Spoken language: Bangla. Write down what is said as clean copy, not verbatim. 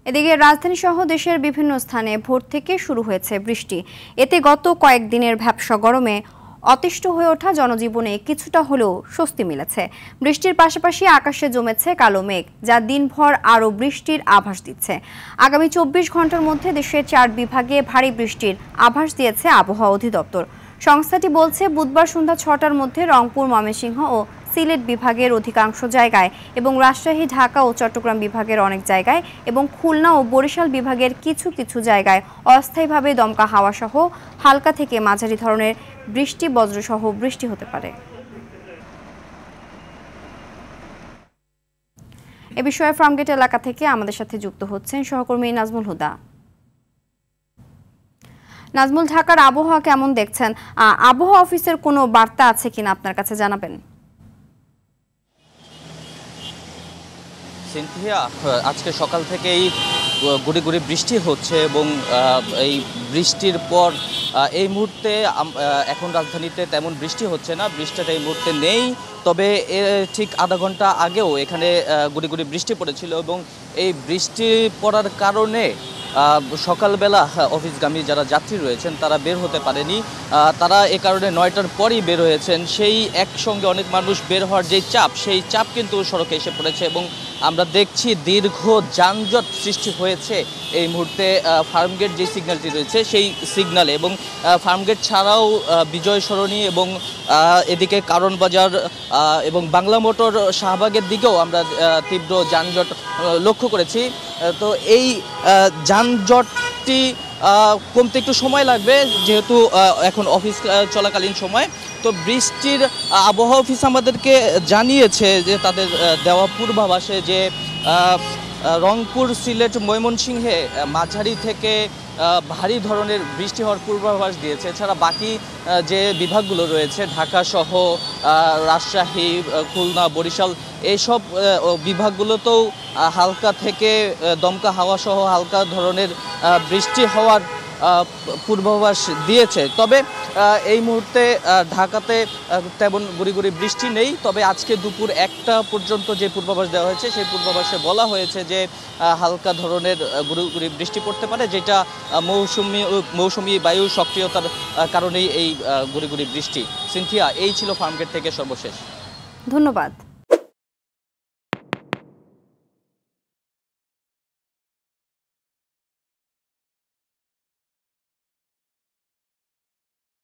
এদিকে রাজধানী সহ দেশের বিভিন্ন স্থানে ভোর থেকে শুরু হয়েছে বৃষ্টি। এতে গত কয়েকদিনের ভ্যাপসা গরমে অতিষ্ঠ হয়ে ওঠা জনজীবনে কিছুটা হলেও স্বস্তি মিলেছে। বৃষ্টির পাশাপাশি আকাশে জমেছে কালো মেঘ, যা দিনভর আরও বৃষ্টির আভাস দিচ্ছে। আগামী 24 ঘন্টার মধ্যে দেশের 4 বিভাগে ভারী বৃষ্টির আভাস দিয়েছে আবহাওয়া অধিদপ্তর। সংস্থাটি বলছে, বুধবার সন্ধ্যা 6টার মধ্যে রংপুর, ময়মনসিংহ ও সিলেট বিভাগের অধিকাংশ জায়গায় এবং রাজশাহী, ঢাকা ও চট্টগ্রাম বিভাগের অনেক জায়গায় এবং খুলনা ও বরিশাল বিভাগের কিছু কিছু জায়গায় অস্থায়ীভাবে দমকা হাওয়া সহ হালকা থেকে মাঝারি ধরনের বৃষ্টি, বজ্রসহ বৃষ্টি হতে পারে। এ বিষয়ে ফার্মগেট এলাকা থেকে আমাদের সাথে যুক্ত হচ্ছেন সহকর্মী নাজমুল হুদা। নাজমুল, ঢাকার আবহাওয়া কেমন দেখছেন? আবহাওয়া অফিসের কোনো বার্তা আছে কিনা আপনার কাছে জানাবেন। সিনথিয়া, আজকে সকাল থেকেই গুড়ি গুড়ি বৃষ্টি হচ্ছে এবং এই বৃষ্টির পর এই মুহূর্তে এখন রাজধানীতে তেমন বৃষ্টি হচ্ছে না, বৃষ্টিটা এই মুহূর্তে নেই। তবে ঠিক আধা ঘন্টা আগেও এখানে গুড়ি গুড়ি বৃষ্টি পড়েছিল এবং এই বৃষ্টি পড়ার কারণে সকালবেলা অফিসগামী যারা যাত্রী রয়েছেন তারা বের হতে পারেনি। তারা এ কারণে 9টার পরই বের হয়েছেন। সেই একসঙ্গে অনেক মানুষ বের হওয়ার যেই চাপ, সেই চাপ কিন্তু সড়কে এসে পড়েছে এবং আমরা দেখছি দীর্ঘ যানজট সৃষ্টি হয়েছে এই মুহূর্তে ফার্মগেট যে সিগন্যালটি রয়েছে সেই সিগন্যালে, এবং ফার্মগেট ছাড়াও বিজয় সরণি এবং এদিকে কারণ বাজার এবং বাংলা মোটর শাহবাগের দিকেও আমরা তীব্র যানজট লক্ষ্য করেছি। তো এই যানজটটি কমতে একটু সময় লাগবে, যেহেতু এখন অফিস চলাকালীন সময়। তো বৃষ্টির আবহাওয়া অফিস আমাদেরকে জানিয়েছে যে তাদের দেওয়া পূর্বাভাসে যে রংপুর, সিলেট, ময়মনসিংহে মাঝারি থেকে ভারী ধরনের বৃষ্টি হওয়ার পূর্বাভাস দিয়েছে। এছাড়া বাকি যে বিভাগগুলো রয়েছে ঢাকা সহ রাজশাহী, খুলনা, বরিশাল, এইসব বিভাগগুলোতেও হালকা থেকে দমকা হাওয়া সহ হালকা ধরনের বৃষ্টি হওয়ার পূর্বাভাস দিয়েছে। তবে এই মুহূর্তে ঢাকাতে তেমন গুড়ি গুড়ি বৃষ্টি নেই। তবে আজকে দুপুর 1টা পর্যন্ত যে পূর্বাভাস দেওয়া হয়েছে সেই পূর্বাভাসে বলা হয়েছে যে হালকা ধরনের গুড়ি গুড়ি বৃষ্টি পড়তে পারে, যেটা মৌসুমি বায়ু সক্রিয়তার কারণেই এই গুড়ি গুড়ি বৃষ্টি। সিনথিয়া, এই ছিল ফার্মগেট থেকে সর্বশেষ। ধন্যবাদ।